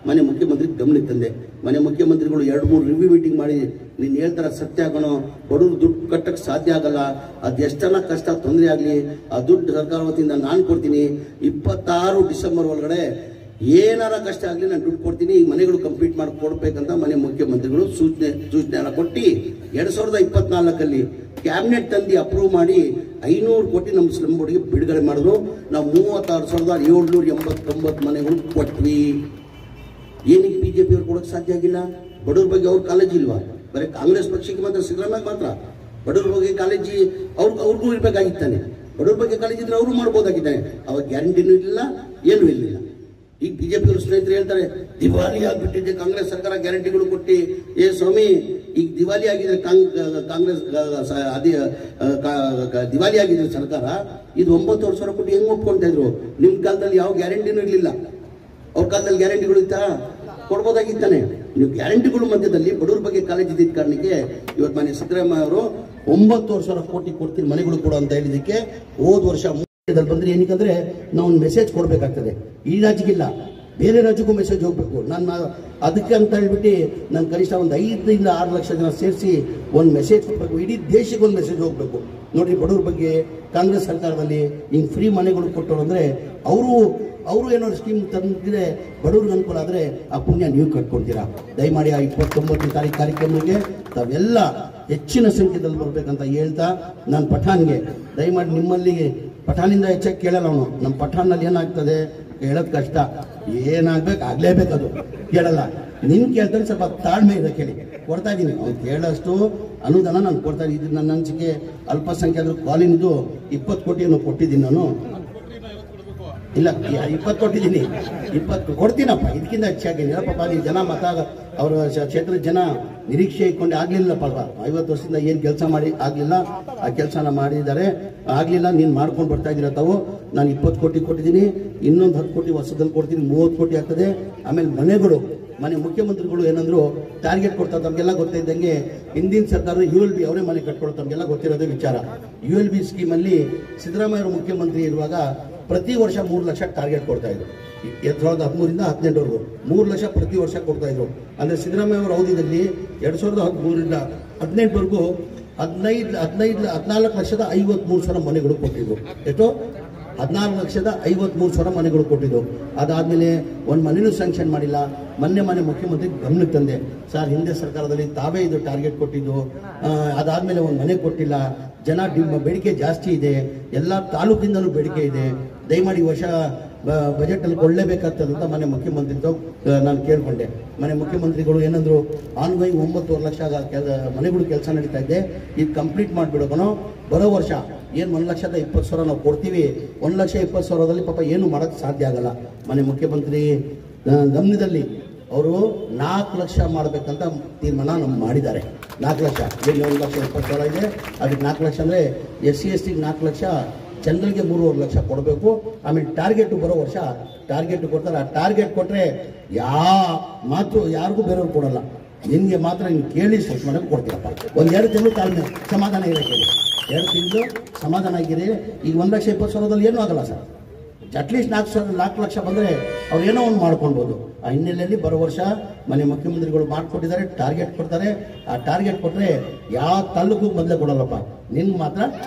ಮನೆ ಮುಖ್ಯಮಂತ್ರಿ ಗಮನಕ್ಕೆ ತಂದೆ. ಮನೆ ಮುಖ್ಯಮಂತ್ರಿಗಳು 2-3 ರಿವ್ಯೂ ಮೀಟಿಂಗ್ ಮಾಡಿ ನೀನು ಹೇಳ್ತಾರ ಸತ್ಯ ಆಗೋಣ, ಬಡವರು ದುಡ್ಡು ಕಟ್ಟಕ್ಕೆ ಸಾಧ್ಯ ಆಗಲ್ಲ, ಅದೆಷ್ಟೆಲ್ಲ ಕಷ್ಟ ತೊಂದರೆ ಆಗಲಿ ಆ ದುಡ್ಡು ಸರ್ಕಾರ ವತಿಯಿಂದ ನಾನು ಕೊಡ್ತೀನಿ, 26 ಡಿಸೆಂಬರ್ ಒಳಗಡೆ ಏನಾರ ಕಷ್ಟ ಆಗಲಿ ನಾನು ದುಡ್ಡು ಕೊಡ್ತೀನಿ, ಈ ಮನೆಗಳು ಕಂಪ್ಲೀಟ್ ಮಾಡಿ ಕೊಡ್ಬೇಕಂತ ಮನೆ ಮುಖ್ಯಮಂತ್ರಿಗಳು ಸೂಚನೆಯನ್ನು ಕೊಟ್ಟು 2024 ಕ್ಯಾಬಿನೆಟ್ ತಂದು ಅಪ್ರೂವ್ ಮಾಡಿ 500 ಕೋಟಿ ನಮ್ಮ ಸ್ಲಮ್ ಬೋರ್ಡ್ಗೆ ಬಿಡುಗಡೆ ಮಾಡಿದ್ರು. ನಾವು 36,789 ಮನೆಗಳು ಕೊಟ್ವಿ. ಏನಕ್ಕೆ ಬಿಜೆಪಿ ಅವ್ರು ಕೊಡೋಕೆ ಸಾಧ್ಯ ಆಗಿಲ್ಲ? ಬಡವ್ರ ಬಗ್ಗೆ ಅವ್ರ ಕಾಳಜಿ ಇಲ್ವಾ? ಬರೀ ಕಾಂಗ್ರೆಸ್ ಪಕ್ಷಕ್ಕೆ ಮಾತ್ರ, ಸಿದ್ದರಾಮಯ್ಯ ಮಾತ್ರ ಬಡವ್ರ ಬಗ್ಗೆ ಕಾಳಜಿ ಅವ್ರಿಗೂ ಇರಬೇಕಾಗಿತ್ತಾನೆ. ಬಡವ್ರ ಬಗ್ಗೆ ಕಾಳಜಿ ಇದ್ರೆ ಅವರು ಮಾಡ್ಬೋದಾಗಿದ್ದಾನೆ. ಅವ್ರ ಗ್ಯಾರಂಟಿನೂ ಇಲ್ಲ, ಏನೂ ಇರಲಿಲ್ಲ. ಈಗ ಬಿಜೆಪಿ ಸ್ನೇಹಿತರು ಹೇಳ್ತಾರೆ ದಿವಾಳಿ ಆಗ್ಬಿಟ್ಟಿದೆ ಕಾಂಗ್ರೆಸ್ ಸರ್ಕಾರ, ಗ್ಯಾರಂಟಿಗಳು ಕೊಟ್ಟು. ಏ ಸ್ವಾಮಿ, ಈಗ ದಿವಾಳಿ ಆಗಿದ್ರೆ ಕಾಂಗ್ರೆಸ್ ದಿವಾಳಿ ಆಗಿದ್ರೆ ಸರ್ಕಾರ, ಇದು 9 ಸಾವಿರ ಕೋಟಿ ಹೆಂಗ್ ಒಪ್ಕೊಂತ ಇದ್ರು? ನಿಮ್ ಕಾಲದಲ್ಲಿ ಯಾವ ಗ್ಯಾರಂಟಿನೂ ಇರಲಿಲ್ಲ. ಅವ್ರ ಕಾಲದಲ್ಲಿ ಗ್ಯಾರಂಟಿಗಳು ಇತ್ತಾ? ಕೊಡ್ಬೋದಾಗಿತ್ತಾನೆ. ನೀವು ಗ್ಯಾರಂಟಿಗಳು ಮಧ್ಯದಲ್ಲಿ ಬಡವ್ರ ಬಗ್ಗೆ ಕಾಳಜಿ ಇದ್ದಿದ್ದ ಕಾರಣಕ್ಕೆ ಇವತ್ತು ಮಾನ್ಯ ಸಿದ್ದರಾಮಯ್ಯ ಅವರು 9 ಸಾವಿರ ಕೋಟಿ ಕೊಡ್ತೀನಿ ಮನೆಗಳು ಕೊಡು ಅಂತ ಹೇಳಿದಕ್ಕೆ ಹೋದ ವರ್ಷ ಬಂದ್ರೆ ಏನಕ್ಕಂದ್ರೆ ನಾವು ಒಂದು ಮೆಸೇಜ್ ಕೊಡ್ಬೇಕಾಗ್ತದೆ. ಈ ರಾಜ್ಯಕ್ಕಿಲ್ಲ, ಬೇರೆ ರಾಜ್ಯಕ್ಕೂ ಮೆಸೇಜ್ ಹೋಗ್ಬೇಕು. ನಾನು ಅದಕ್ಕೆ ಅಂತ ಹೇಳ್ಬಿಟ್ಟು ನಾನು ಕನಿಷ್ಠ ಒಂದು 5 ರಿಂದ 6 ಲಕ್ಷ ಜನ ಸೇರಿಸಿ ಒಂದು ಮೆಸೇಜ್ ಕೊಡಬೇಕು. ಇಡೀ ದೇಶಕ್ಕೆ ಒಂದು ಮೆಸೇಜ್ ಹೋಗ್ಬೇಕು. ನೋಡ್ರಿ, ಬಡವ್ರ ಬಗ್ಗೆ ಕಾಂಗ್ರೆಸ್ ಸರ್ಕಾರದಲ್ಲಿ ಹಿಂಗೆ ಫ್ರೀ ಮನೆಗಳು ಕೊಟ್ಟರು ಅಂದ್ರೆ ಅವರು ಏನೋ ಸ್ಕೀಮ್ ತಂದಿದ್ರೆ ಬಡವ್ರಿಗೆ ಅನುಕೂಲ ಆದರೆ ಆ ಪುಣ್ಯ ನೀವು ಕಟ್ಕೊಳ್ತೀರಾ. ದಯಮಾಡಿ ಆ 29ನೇ ತಾರೀಕು ಕಾರ್ಯಕ್ರಮಕ್ಕೆ ತಾವೆಲ್ಲ ಹೆಚ್ಚಿನ ಸಂಖ್ಯೆಯಲ್ಲಿ ಬರಬೇಕಂತ ಹೇಳ್ತಾ, ನಾನು ಪಠಾಣ್ಗೆ ದಯಮಾಡಿ ನಿಮ್ಮಲ್ಲಿ ಪಠಾಣಿಂದ ಹೆಚ್ಚಾಗಿ ಕೇಳಲ್ಲ. ಅವನು ನಮ್ಮ ಪಠಾಣಲ್ಲಿ ಏನಾಗ್ತದೆ ಹೇಳೋದು ಕಷ್ಟ, ಏನಾಗ್ಬೇಕು ಆಗ್ಲೇಬೇಕು, ಅದು ಕೇಳಲ್ಲ. ನಿನ್ ಕೇಳ್ತಾನೆ ಸ್ವಲ್ಪ ತಾಳ್ಮೆ ಇದೆ, ಕೇಳಿ ಕೊಡ್ತಾ ಇದ್ದೀನಿ. ಅವ್ನು ಕೇಳೋಷ್ಟು ಅನುದಾನ ನಾನು ಕೊಡ್ತಾ ಇದ್ದೀನಿ. ನನ್ನ ಹಂಚಿಕೆ ಅಲ್ಪಸಂಖ್ಯಾತರು ಕಾಲಿನಿದು 20 ಕೋಟಿಯನ್ನು ಕೊಟ್ಟಿದ್ದೀನಿ ನಾನು. ಇಲ್ಲ, 20 ಕೊಟ್ಟಿದ್ದೀನಿ, 20 ಕೊಡ್ತೀನಪ್ಪ. ಇದಕ್ಕಿಂತ ಹೆಚ್ಚಾಗಿಲ್ಲ ಪಾಪ. ಈ ಜನ ಮತ ಅವರ ಕ್ಷೇತ್ರದ ಜನ ನಿರೀಕ್ಷೆ ಇಟ್ಕೊಂಡು ಆಗ್ಲಿಲ್ಲ ಪಾಪ. 50 ವರ್ಷದಿಂದ ಏನು ಕೆಲಸ ಮಾಡಿ ಆಗ್ಲಿಲ್ಲ, ಆ ಕೆಲಸನ ಮಾಡಿದ್ದಾರೆ. ಆಗ್ಲಿಲ್ಲ, ನೀನು ಮಾಡ್ಕೊಂಡು ಬರ್ತಾ ಇದ್ದೀರ ತಾವು. ನಾನು 20 ಕೋಟಿ ಕೊಟ್ಟಿದ್ದೀನಿ, ಇನ್ನೊಂದು 10 ಕೋಟಿ ವರ್ಷದಲ್ಲಿ ಕೊಡ್ತೀನಿ, 30 ಕೋಟಿ ಆಗ್ತದೆ. ಆಮೇಲೆ ಮನೆಗಳು, ಮನೆ ಮುಖ್ಯಮಂತ್ರಿಗಳು ಏನಂದ್ರು ಟಾರ್ಗೆಟ್ ಕೊಡ್ತಾರೆ. ತಮಗೆಲ್ಲ ಗೊತ್ತಿದ್ದಂಗೆ ಹಿಂದಿನ ಸರ್ಕಾರದ ULB ಅವರೇ ಮನೆ ಕಟ್ಕೊಡೋ ತಮಗೆಲ್ಲ ಗೊತ್ತಿರೋದೇ ವಿಚಾರ. ULB ಸ್ಕೀಮಲ್ಲಿ ಸಿದ್ದರಾಮಯ್ಯ ಮುಖ್ಯಮಂತ್ರಿ ಇರುವಾಗ ಪ್ರತಿ ವರ್ಷ 3 ಲಕ್ಷ ಟಾರ್ಗೆಟ್ ಕೊಡ್ತಾ ಇದ್ರು. 2013ರಿಂದ 2018ವರೆಗೂ 3 ಲಕ್ಷ ಪ್ರತಿ ವರ್ಷ ಕೊಡ್ತಾ ಇದ್ರು. ಅಂದ್ರೆ ಸಿದ್ದರಾಮಯ್ಯ ಅವರ ಅವಧಿಯಲ್ಲಿ 2013ರಿಂದ 2018ವರೆಗೂ 14,53,000 ಮನೆಗಳು ಕೊಟ್ಟಿದ್ರು. ಎಷ್ಟು? 14,53,000 ಮನೆಗಳು ಕೊಟ್ಟಿದ್ದು. ಅದಾದ್ಮೇಲೆ ಒಂದು ಮನೆನೂ ಸ್ಯಾಂಕ್ಷನ್ ಮಾಡಿಲ್ಲ. ಮೊನ್ನೆ ಮುಖ್ಯಮಂತ್ರಿ ಗಮನಕ್ಕೆ ತಂದೆ, ಸರ್ ಹಿಂದೆ ಸರ್ಕಾರದಲ್ಲಿ ತಾವೇ ಇದು ಟಾರ್ಗೆಟ್ ಕೊಟ್ಟಿದ್ದು, ಅದಾದ್ಮೇಲೆ ಒಂದು ಮನೆ ಕೊಟ್ಟಿಲ್ಲ. ಜನ ಬೇಡಿಕೆ ಜಾಸ್ತಿ ಇದೆ, ಎಲ್ಲ ತಾಲೂಕಿಂದಲೂ ಬೇಡಿಕೆ ಇದೆ. ದಯಮಾಡಿ ವರ್ಷ ಬಜೆಟ್ ಅಲ್ಲಿ ಕೊಡಲೇಬೇಕಾಗ್ತದೆ ಅಂತ ಮನೆ ಮುಖ್ಯಮಂತ್ರಿದು ನಾನು ಕೇಳ್ಕೊಂಡೆ. ಮನೆ ಮುಖ್ಯಮಂತ್ರಿಗಳು ಏನಂದ್ರು, ಆನ್ಗೋಯಿಂಗ್ 9.5 ಲಕ್ಷ ಮನೆಗಳು ಕೆಲಸ ನಡೀತಾ ಇದೆ, ಇದು ಕಂಪ್ಲೀಟ್ ಮಾಡಿಬಿಡೋಕನೋ. ಬರೋ ವರ್ಷ ಏನು 1,20,000 ನಾವು ಕೊಡ್ತೀವಿ, 1,20,000ದಲ್ಲಿ ಪಾಪ ಏನು ಮಾಡೋಕ್ಕೆ ಸಾಧ್ಯ ಆಗಲ್ಲ. ಮನೆ ಮುಖ್ಯಮಂತ್ರಿ ಗಮನದಲ್ಲಿ ಅವರು 4 ಲಕ್ಷ ಮಾಡಬೇಕಂತ ತೀರ್ಮಾನ ಮಾಡಿದ್ದಾರೆ. 4 ಲಕ್ಷ, ಏನು 1,20,000 ಇದೆ, ಅದಕ್ಕೆ 4 ಲಕ್ಷ ಅಂದರೆ SC STಗೆ 4 ಲಕ್ಷ, ಜನರಲ್ಗೆ 3.5 ಲಕ್ಷ ಕೊಡಬೇಕು. ಆಮೇಲೆ ಟಾರ್ಗೆಟ್ ಬರೋ ವರ್ಷ ಟಾರ್ಗೆಟ್ ಕೊಡ್ತಾರೆ. ಆ ಟಾರ್ಗೆಟ್ ಕೊಟ್ಟರೆ ಯಾರಿಗೂ ಬೇರೆಯವ್ರು ಕೊಡಲ್ಲ, ನಿನ್ಗೆ ಮಾತ್ರ ನೀನು ಕೇಳಿ ಸ್ವಲ್ಪ ಮಾಡೋಕೆ ಕೊಡ್ತೀರಪ್ಪ. 1-2 ತಿಂಗಳು ತಾಳ್ಮೆ ಸಮಾಧಾನ ಇರೋಕ್ಕೆ, 2 ತಿಂಗಳು ಸಮಾಧಾನ ಆಗಿರಿ. ಈಗ 1,20,000ದಲ್ಲಿ ಏನೂ ಆಗಲ್ಲ ಸರ್. ಅಟ್ಲೀಸ್ಟ್ 4 ಲಕ್ಷ ಬಂದರೆ ಅವ್ರು ಏನೋ ಒಂದು ಮಾಡ್ಕೊಳ್ಬೋದು. ಆ ಹಿನ್ನೆಲೆಯಲ್ಲಿ ಬರೋ ವರ್ಷ ಮನೆ ಮುಖ್ಯಮಂತ್ರಿಗಳು ಮಾಡಿಕೊಟ್ಟಿದ್ದಾರೆ, ಟಾರ್ಗೆಟ್ ಕೊಡ್ತಾರೆ. ಆ ಟಾರ್ಗೆಟ್ ಕೊಟ್ಟರೆ ಯಾವ ತಾಲೂಕು ಮೊದಲೇ ಕೊಡಲ್ಲಪ್ಪ, ನಿನ್ಗೆ ಮಾತ್ರ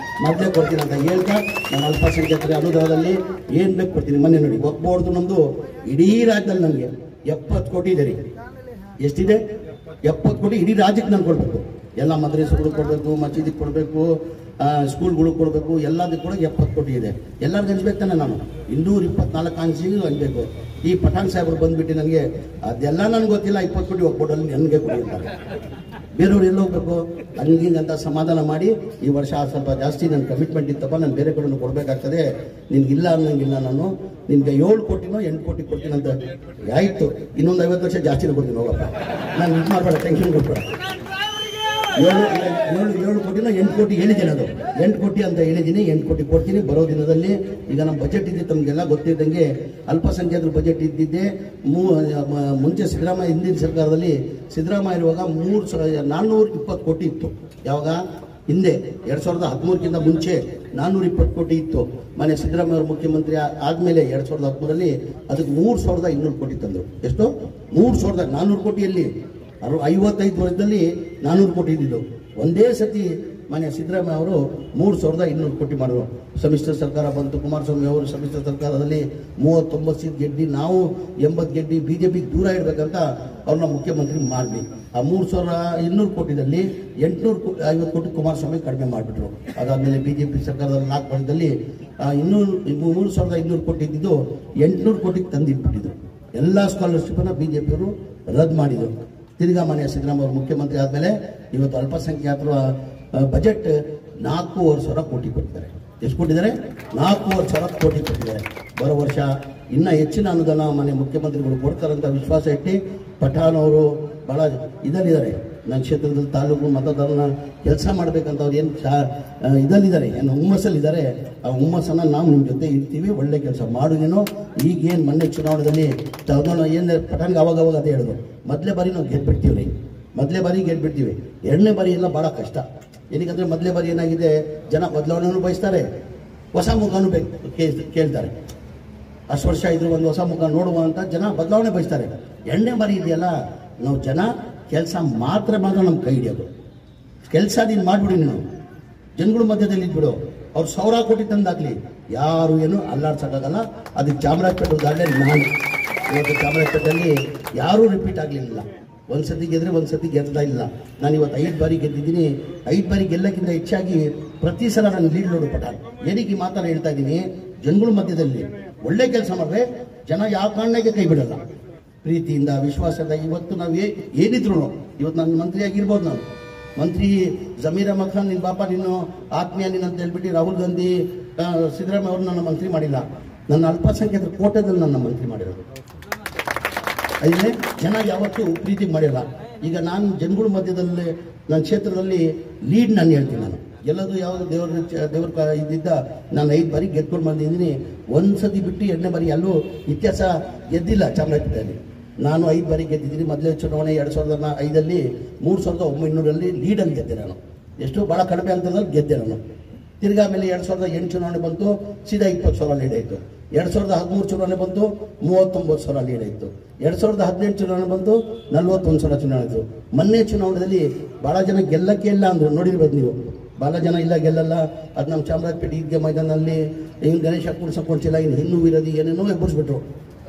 ಮೊದಲೇ ಕೊಡ್ತೀನಿ ಅಂತ ಹೇಳ್ತಾ, ನಾನು ಅಲ್ಪಸಂಖ್ಯಾತರ ಅನುದಾನದಲ್ಲಿ ಏನು ಬೇಕು ಕೊಡ್ತೀನಿ. ಮೊನ್ನೆ ನೋಡಿ ಒಪ್ಪಬಾರ್ದು, ನಮ್ಮದು ಇಡೀ ರಾಜ್ಯದಲ್ಲಿ ನನಗೆ 70 ಕೋಟಿ ಇದೆ ರೀ. ಎಷ್ಟಿದೆ? 70 ಕೋಟಿ ಇಡೀ ರಾಜ್ಯಕ್ಕೆ ನಾನು ಕೊಡಬೇಕು. ಎಲ್ಲ ಮದ್ರಸೆಗಳು ಕೊಡಬೇಕು, ಮಸೀದಿಗೆ ಕೊಡಬೇಕು, ಸ್ಕೂಲ್ಗಳು ಕೊಡಬೇಕು, ಎಲ್ಲದಕ್ಕೆ ಕೂಡ 70 ಕೋಟಿ ಇದೆ. ಎಲ್ಲರಿಗೂ ಹಂಚ್ಬೇಕು ತಾನೆ. ನಾನು 224 ಅಂಚಿಗೂ ಹಂಚಬೇಕು. ಈ ಪಠಾಣ್ ಸಾಹೇಬರು ಬಂದ್ಬಿಟ್ಟು ನನಗೆ ಅದೆಲ್ಲ ನನಗೆ ಗೊತ್ತಿಲ್ಲ, 20 ಕೋಟಿ ಒಪ್ಪಿಕೊಡಲ್ಲಿ ನನಗೆ ಕೊಡಿರ್ತಾರೆ. ಬೇರೆಯವ್ರು ಎಲ್ಲ ಹೋಗ್ಬೇಕು ಹಂಗಿಂಗಂತ ಸಮಾಧಾನ ಮಾಡಿ, ಈ ವರ್ಷ ಸ್ವಲ್ಪ ಜಾಸ್ತಿ ನನ್ನ ಕಮಿಟ್ಮೆಂಟ್ ಇತ್ತಪ್ಪ, ನಾನು ಬೇರೆ ಕಡೆನೂ ಕೊಡಬೇಕಾಗ್ತದೆ, ನಿನ್ಗಿಲ್ಲ ಅನ್ನೋಂಗಿಲ್ಲ, ನಾನು ನಿನ್ಗೆ 7 ಕೋಟಿನೋ 8 ಕೋಟಿ ಕೊಡ್ತೀನಿ ಅಂತ ಆಯಿತು. ಇನ್ನೊಂದು 50 ವರ್ಷ ಜಾಸ್ತಿನೂ ಕೊಡ್ತೀನಿ, ಹೋಗಪ್ಪ. ನಾನು ಇದು ಮಾಡಬೇಡ, ಟೆನ್ಷನ್ ಕೊಡ್ಬೇಡ. 7 ಕೋಟಿನೋ 8 ಕೋಟಿ ಹೇಳಿದ್ದೀನಿ. ಅದು 8 ಕೋಟಿ ಅಂತ ಹೇಳಿದ್ದೀನಿ, 8 ಕೋಟಿ ಕೊಡ್ತೀನಿ ಬರೋ ದಿನದಲ್ಲಿ. ಈಗ ನಮ್ಮ ಬಜೆಟ್ ಇದ್ದಿದ್ದು ತಮಗೆಲ್ಲ ಗೊತ್ತಿದ್ದಂಗೆ ಅಲ್ಪಸಂಖ್ಯಾತರ ಬಜೆಟ್ ಇದ್ದಿದ್ದೆ ಮುಂಚೆ ಸಿದ್ದರಾಮಯ್ಯ ಹಿಂದಿನ ಸರ್ಕಾರದಲ್ಲಿ ಸಿದ್ದರಾಮಯ್ಯ ಇರುವಾಗ 420 ಕೋಟಿ ಇತ್ತು. ಯಾವಾಗ? ಹಿಂದೆ 2013ಕ್ಕಿಂತ ಮುಂಚೆ 420 ಕೋಟಿ ಇತ್ತು. ಮನೆ ಸಿದ್ದರಾಮಯ್ಯ ಅವರು ಮುಖ್ಯಮಂತ್ರಿ ಆದಮೇಲೆ 2013ರಲ್ಲಿ ಅದಕ್ಕೆ 3,200 ಕೋಟಿ ತಂದರು. ಎಷ್ಟು? 3,400 ಕೋಟಿಯಲ್ಲಿ 55 ವರ್ಷದಲ್ಲಿ 400 ಕೋಟಿ ಇದ್ದಿದ್ದು. ಒಂದೇ ಸತಿ ಮನೆ ಸಿದ್ದರಾಮಯ್ಯ ಅವರು 3,200 ಕೋಟಿ ಮಾಡಿದ್ರು. ಸಮ್ಮಿಶ್ರ ಸರ್ಕಾರ ಬಂತು, ಕುಮಾರಸ್ವಾಮಿ ಅವರು ಸಮ್ಮಿಶ್ರ ಸರ್ಕಾರದಲ್ಲಿ 39 ಸೀಟ್ ಗೆದ್ದು, ನಾವು 80 ಗೆದ್ದು ಬಿಜೆಪಿಗೆ ದೂರ ಇಡಬೇಕಂತ ಅವ್ರನ್ನ ಮುಖ್ಯಮಂತ್ರಿ ಮಾಡಿದ್ವಿ. ಆ 3,200 ಕೋಟಿದಲ್ಲಿ 850 ಕೋಟಿ ಕುಮಾರಸ್ವಾಮಿ ಕಡಿಮೆ ಮಾಡಿಬಿಟ್ರು. ಅದಾದಮೇಲೆ ಬಿಜೆಪಿ ಸರ್ಕಾರದಲ್ಲಿ 4 ವರ್ಷದಲ್ಲಿ 3,200 ಕೋಟಿ ಇದ್ದಿದ್ದು 800 ಕೋಟಿಗೆ ತಂದಿಟ್ಬಿಟ್ಟಿದ್ರು. ಎಲ್ಲ ಸ್ಕಾಲರ್ಶಿಪ್ಪನ್ನು ಬಿಜೆಪಿಯವರು ರದ್ದು ಮಾಡಿದರು. ತಿರ್ಗಾ ಮನೆ ಸಿದ್ದರಾಮಯ್ಯ ಅವರು ಮುಖ್ಯಮಂತ್ರಿ ಆದಮೇಲೆ ಇವತ್ತು ಅಲ್ಪಸಂಖ್ಯಾತರ ಬಜೆಟ್ 4,500 ಕೋಟಿ ಕೊಟ್ಟಿದ್ದಾರೆ. ಎಷ್ಟು ಕೊಟ್ಟಿದ್ದಾರೆ? 4,500 ಕೋಟಿ ಕೊಟ್ಟಿದ್ದಾರೆ. ಬರೋ ವರ್ಷ ಇನ್ನೂ ಹೆಚ್ಚಿನ ಅನುದಾನ ಮನೆ ಮುಖ್ಯಮಂತ್ರಿಗಳು ಕೊಡ್ತಾರಂತ ವಿಶ್ವಾಸ ಇಟ್ಟು ಪಠಾಣ್ ಅವರು ಭಾಳ ಇದಲ್ಲಿದ್ದಾರೆ. ನನ್ನ ಕ್ಷೇತ್ರದಲ್ಲಿ ತಾಲೂಕು ಮತದಾರನ ಕೆಲಸ ಮಾಡಬೇಕಂತ ಅವ್ರು ಏನು ಇದಲ್ಲಿದ್ದಾರೆ, ಏನು ಹುಮ್ಮಸ್ಸಲ್ಲಿದ್ದಾರೆ. ಆ ಹುಮ್ಮಸ್ಸನ್ನು ನಾವು ನಿಮ್ಮ ಜೊತೆ ಇರ್ತೀವಿ, ಒಳ್ಳೆ ಕೆಲಸ ಮಾಡುವೇನೋ. ಈಗೇನು ಮೊನ್ನೆ ಚುನಾವಣೆಯಲ್ಲಿ ಏನು ಪಠಾಣ್ಗೆ ಅವಾಗ ಅದೇ ಹೇಳಿದ್ರು, ಮೊದಲೇ ಬಾರಿ ನಾವು ಗೆದ್ಬಿಡ್ತೀವಿ, ಮೊದಲೇ ಬಾರಿ ಗೆದ್ಬಿಡ್ತೀವಿ. ಎರಡನೇ ಬಾರಿ ಎಲ್ಲ ಭಾಳ ಕಷ್ಟ. ಏನಕ್ಕಂದರೆ ಮೊದಲೇ ಬಾರಿ ಏನಾಗಿದೆ, ಜನ ಬದಲಾವಣೆಯನ್ನು ಬಯಸ್ತಾರೆ, ಹೊಸ ಮುಖನೂ ಕೇಳ್ತಾರೆ. ಅಷ್ಟು ವರ್ಷ ಇದ್ರು ಒಂದು ಹೊಸ ಮುಖ ನೋಡುವ ಅಂತ ಜನ ಬದಲಾವಣೆ ಬಯಸ್ತಾರೆ. ಎರಡನೇ ಬಾರಿ ಇದೆಯಲ್ಲ, ನಾವು ಜನ ಕೆಲಸ ಮಾತ್ರ ನಮ್ಮ ಕೈ ಹಿಡಿಯೋದು. ಕೆಲಸ ನೀನು ಮಾಡಿಬಿಡಿ, ನೀನು ಜನಗಳ ಮಧ್ಯದಲ್ಲಿ ಇದ್ಬಿಡು. ಅವ್ರು 1,000 ಕೋಟಿ ತಂದಾಗಲಿ ಯಾರು ಏನು ಅಲ್ಲಾಡ್ಸೋಕ್ಕಾಗಲ್ಲ. ಅದಕ್ಕೆ ಚಾಮರಾಜಪೇಟೆ ಉದಾಹರಣೆ ನಾನು ಇವತ್ತು ಚಾಮರಾಜಪೇಟೆಯಲ್ಲಿ ಯಾರೂ ರಿಪೀಟ್ ಆಗಲಿಲ್ಲ. ಒಂದು ಸತಿ ಗೆದ್ರೆ ಒಂದು ಸತಿ ಗೆಲ್ತಾ ಇಲ್ಲ. ನಾನು ಇವತ್ತು 5 ಬಾರಿ ಗೆದ್ದಿದ್ದೀನಿ. 5 ಬಾರಿ ಗೆಲ್ಲಕ್ಕಿಂತ ಹೆಚ್ಚಾಗಿ ಪ್ರತಿ ಸಲ ನಾನು ಲೀಡ್ ನೋಡು ಪಠಾಣ್. ಏನಕ್ಕೆ ಮಾತಾಡ ಹೇಳ್ತಾ ಇದ್ದೀನಿ, ಜನಗಳ ಮಧ್ಯದಲ್ಲಿ ಒಳ್ಳೆ ಕೆಲಸ ಮಾಡಿದ್ರೆ ಜನ ಯಾವ ಕಾರಣಕ್ಕೆ ಕೈ ಬಿಡಲ್ಲ. ಪ್ರೀತಿಯಿಂದ ವಿಶ್ವಾಸದ ಇವತ್ತು ನಾವು ಏನಿದ್ರು ಇವತ್ತು ನಾನು ಮಂತ್ರಿಯಾಗಿರ್ಬೋದು. ನಾನು ಮಂತ್ರಿ ಜಮೀರ್ ಅಹಮದ್ ಖಾನ್ ನಿನ್ನ ಪಾಪ ನೀನು ಆತ್ಮೀಯ ನೀನು ಅಂತ ಹೇಳ್ಬಿಟ್ಟು ರಾಹುಲ್ ಗಾಂಧಿ ಸಿದ್ದರಾಮಯ್ಯ ಅವರು ನನ್ನ ಮಂತ್ರಿ ಮಾಡಿಲ್ಲ. ನನ್ನ ಅಲ್ಪಸಂಖ್ಯಾತರ ಕೋಟೆದಲ್ಲಿ ನನ್ನ ಮಂತ್ರಿ ಮಾಡಿರೋದು. ಅದನ್ನೇ ಜನ ಯಾವತ್ತೂ ಪ್ರೀತಿ ಮಾಡಿಲ್ಲ. ಈಗ ನಾನು ಜನಗಳ ಮಧ್ಯದಲ್ಲಿ ನನ್ನ ಕ್ಷೇತ್ರದಲ್ಲಿ ಲೀಡ್ ನಾನು ಹೇಳ್ತೀನಿ. ನಾನು ಎಲ್ಲದು ಯಾವುದು ದೇವ್ರ ಇದ್ದಿದ್ದ ನಾನು 5 ಬಾರಿ ಗೆದ್ಕೊಂಡು ಬಂದಿದ್ದೀನಿ. ಒಂದು ಸತಿ ಬಿಟ್ಟು 2ನೇ ಬಾರಿ ಎಲ್ಲೂ ಇತಿಹಾಸ ಗೆದ್ದಿಲ್ಲ ಚಾಮರಾಜಪೇಟೆಯಲ್ಲಿ. ನಾನು 5 ಬಾರಿ ಗೆದ್ದಿದ್ದೀನಿ. ಮೊದಲೇ ಚುನಾವಣೆ 2005 1900 ಲೀಡಲ್ಲಿ ಗೆದ್ದೆ ನಾನು. ಎಷ್ಟು ಭಾಳ ಕಡಿಮೆ ಅಂತಂದ್ರೆ ಗೆದ್ದೆ ನಾನು. ತಿರ್ಗಾ ಆಮೇಲೆ 2008 ಚುನಾವಣೆ ಬಂತು, ಸೀದಾ 20,000 ಲೀಡ್ ಆಯಿತು. 2013 ಚುನಾವಣೆ ಬಂತು, 39,000 ಲೀಡ್ ಆಯಿತು. 2018 ಚುನಾವಣೆ ಬಂತು, 41,000 ಚುನಾವಣೆ ಆಯಿತು. ಮೊನ್ನೆ ಚುನಾವಣೆಯಲ್ಲಿ ಭಾಳ ಜನ ಗೆಲ್ಲಕ್ಕೆ ಇಲ್ಲ ಅಂದರು, ನೋಡಿರ್ಬೋದು ನೀವು. ಭಾಳ ಜನ ಇಲ್ಲ ಗೆಲ್ಲಲ್ಲ, ಅದು ನಮ್ಮ ಚಾಮರಾಜಪೇಟೆ ಈದ್ಗೆ ಮೈದಾನಲ್ಲಿ ಹಿಂಗೆ ಗಣೇಶ ಕೂಡ್ಸಕ್ಕೊಡ್ಸಿಲ್ಲ, ಇನ್ನು ಹಿಂದೂ ವಿರೋಧಿ ಏನೇನೋ ಎಬ್ಬರಿಸ್ಬಿಟ್ರು.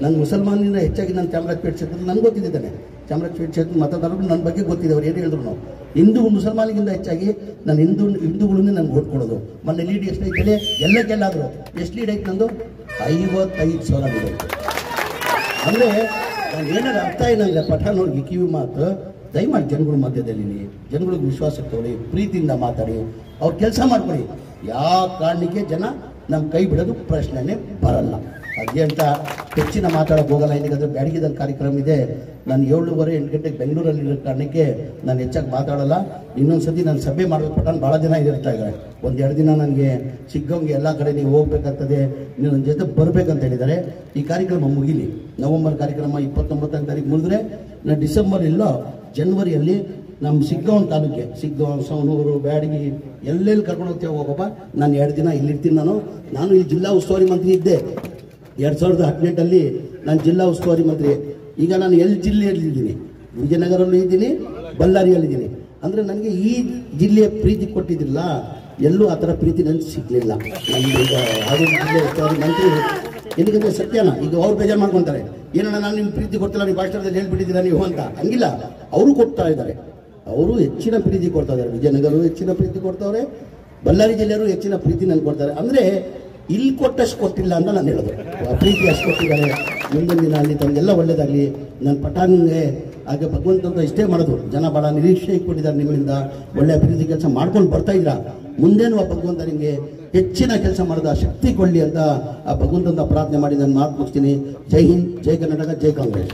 ನನ್ನ ಮುಸಲ್ಮಾನಿಂದ ಹೆಚ್ಚಾಗಿ ನಾನು ಚಾಮರಾಜಪೇಟೆ ಕ್ಷೇತ್ರದಲ್ಲಿ ನನಗೆ ಗೊತ್ತಿದ್ದಾನೆ. ಚಾಮರಾಜಪೇಟೆ ಕ್ಷೇತ್ರದ ಮತದಾರರು ನನ್ನ ಬಗ್ಗೆ ಗೊತ್ತಿದೆ. ಅವ್ರು ಏನು ಹೇಳಿದ್ರು, ನಾವು ಹಿಂದೂ ಮುಸಲ್ಮಾನಿಗಿಂತ ಹೆಚ್ಚಾಗಿ ನಾನು ಹಿಂದೂಗಳನ್ನೇ ನನಗೆ ಓಟ್ ಕೊಡೋದು. ಮೊನ್ನೆ ಲೀಡ್ ಎಷ್ಟು ಐತೆ ಎಲ್ಲ ಗೆಲ್ಲಾದ್ರು. ಎಷ್ಟು ಲೀಡ್ ಐತೆ ನಂದು? 55,000 ಲೀಡ್ ಐತೆ. ಅಂದರೆ ನಾನು ಏನಾದ್ರು ಅರ್ಥ ಏನಂದರೆ ಪಠಾಣ್ ಅವ್ರಿಗೆ ಕಿವಿ ಮಾತು, ದಯಮಾಡಿ ಜನಗಳ ಮಧ್ಯದಲ್ಲಿ ಜನಗಳಿಗೆ ವಿಶ್ವಾಸ ತಗೊಳ್ಳಿ, ಪ್ರೀತಿಯಿಂದ ಮಾತಾಡಿ, ಅವ್ರು ಕೆಲಸ ಮಾಡ್ಕೊಳ್ಳಿ. ಯಾವ ಕಾರಣಕ್ಕೆ ಜನ ನಮ್ಮ ಕೈ ಬಿಡೋದು ಪ್ರಶ್ನೆನೇ ಬರಲ್ಲ. ಅದೇ ಅಂತ ಹೆಚ್ಚಿನ ಮಾತಾಡೋಕೆ ಹೋಗಲ್ಲ. ಏನಕ್ಕೆ ಬ್ಯಾಡಗಿದಲ್ಲಿ ಕಾರ್ಯಕ್ರಮ ಇದೆ. ನಾನು 7:30-8 ಗಂಟೆಗೆ ಬೆಂಗಳೂರಲ್ಲಿ ಇರೋ ಕಾರಣಕ್ಕೆ ನಾನು ಹೆಚ್ಚಾಗಿ ಮಾತಾಡಲ್ಲ. ಇನ್ನೊಂದು ಸತಿ ನಾನು ಸಭೆ ಮಾಡಬೇಕು. ಪಠಾಣ್ ಭಾಳ ಜನ ಇರ್ತಾ ಇದ್ದಾರೆ. 1-2 ದಿನ ನನಗೆ ಸಿಗ್ಗಂಗೆ ಎಲ್ಲ ಕಡೆ ನೀವು ಹೋಗ್ಬೇಕಾಗ್ತದೆ, ನೀವು ನನ್ನ ಜೊತೆ ಬರಬೇಕಂತ ಹೇಳಿದ್ದಾರೆ. ಈ ಕಾರ್ಯಕ್ರಮ ಮುಗಿಲಿ. ನವೆಂಬರ್ ಕಾರ್ಯಕ್ರಮ 29ನೇ ತಾರೀಕು ಮುಗಿದ್ರೆ ನಾನು ಡಿಸೆಂಬರ್ ಇಲ್ಲೋ ಜನವರಿಯಲ್ಲಿ ನಮ್ಮ ಸಿಗ್ಗಾಂವ್ ತಾಲೂಕಿಗೆ ಸಿಗ್ಗಾಂವ್, ಸವಣೂರು, ಬ್ಯಾಡಗಿ ಎಲ್ಲೆಲ್ಲಿ ಕರ್ಕೊಂಡು ಹೋಗ್ತೇವೆ ಹೋಗಪ್ಪ. ನಾನು 2 ದಿನ ಇಲ್ಲಿರ್ತೀನಿ. ನಾನು ಇಲ್ಲಿ ಜಿಲ್ಲಾ ಉಸ್ತುವಾರಿ ಮಂತ್ರಿ ಇದ್ದೆ. 2018 ನಾನು ಜಿಲ್ಲಾ ಉಸ್ತುವಾರಿ ಮಂತ್ರಿ. ಈಗ ನಾನು ಎಲ್ಲಿ ಜಿಲ್ಲೆಯಲ್ಲಿದ್ದೀನಿ, ವಿಜಯನಗರಲ್ಲೂ ಇದ್ದೀನಿ, ಬಳ್ಳಾರಿಯಲ್ಲಿದ್ದೀನಿ. ಅಂದರೆ ನನಗೆ ಈ ಜಿಲ್ಲೆಯ ಪ್ರೀತಿ ಕೊಟ್ಟಿದ್ದಿಲ್ಲ, ಎಲ್ಲೂ ಆ ಥರ ಪ್ರೀತಿ ನನಗೆ ಸಿಗಲಿಲ್ಲ. ನನಗೆ ಈಗ ಹಾವೇರಿ ಜಿಲ್ಲೆ ಉಸ್ತುವಾರಿ ಮಂತ್ರಿ ಏನಕ್ಕೆ ಸತ್ಯನ ಈಗ ಅವ್ರು ಬೇಜಾರು ಮಾಡ್ಕೊತಾರೆ. ಏನಣ್ಣ ನಾನು ನಿಮ್ಮ ಪ್ರೀತಿ ಕೊಡ್ತಿಲ್ಲ, ನೀವು ಭಾಷಣದಲ್ಲಿ ಹೇಳ್ಬಿಟ್ಟಿದ್ದೀರಾ ನೀವು ಅಂತ. ಹಂಗಿಲ್ಲ, ಅವರು ಕೊಡ್ತಾ ಇದ್ದಾರೆ. ಅವರು ಹೆಚ್ಚಿನ ಪ್ರೀತಿ ಕೊಡ್ತಾ ಇದ್ದಾರೆ. ವಿಜಯನಗರವು ಹೆಚ್ಚಿನ ಪ್ರೀತಿ ಕೊಡ್ತಾವ್ರೆ, ಬಳ್ಳಾರಿ ಜಿಲ್ಲೆಯವರು ಹೆಚ್ಚಿನ ಪ್ರೀತಿ ನನಗೆ ಕೊಡ್ತಾರೆ. ಅಂದರೆ ಇಲ್ಲಿ ಕೊಟ್ಟಷ್ಟು ಕೊಟ್ಟಿಲ್ಲ ಅಂತ ನಾನು ಹೇಳೋದು. ಪ್ರೀತಿ ಅಷ್ಟು ಕೊಟ್ಟಿದ್ದಾರೆ. ಮುಂದಿನ ದಿನ ಅಲ್ಲಿ ತಮಗೆಲ್ಲ ಒಳ್ಳೇದಾಗಲಿ. ನನ್ನ ಪಠಾಣ್ಗೆ ಹಾಗೆ ಭಗವಂತ ಇಷ್ಟೇ ಮಾಡೋದು. ಜನ ಭಾಳ ನಿರೀಕ್ಷೆ ಇಟ್ಕೊಂಡಿದ್ದಾರೆ ನಿಮ್ಮಿಂದ. ಒಳ್ಳೆ ಅಭಿವೃದ್ಧಿ ಕೆಲಸ ಮಾಡ್ಕೊಂಡು ಬರ್ತಾ ಇದ್ದೀರಾ. ಮುಂದೇನು ಆ ಭಗವಂತ ನಿಮಗೆ ಹೆಚ್ಚಿನ ಕೆಲಸ ಮಾಡೋದ ಶಕ್ತಿ ಕೊಡಲಿ ಅಂತ ಆ ಭಗವಂತನ ಪ್ರಾರ್ಥನೆ ಮಾಡಿ ನಾನು ಮಾತು ಮುಗಿಸ್ತೀನಿ. ಜೈ ಹಿಂದ್, ಜೈ ಕರ್ನಾಟಕ, ಜೈ ಕಾಂಗ್ರೆಸ್.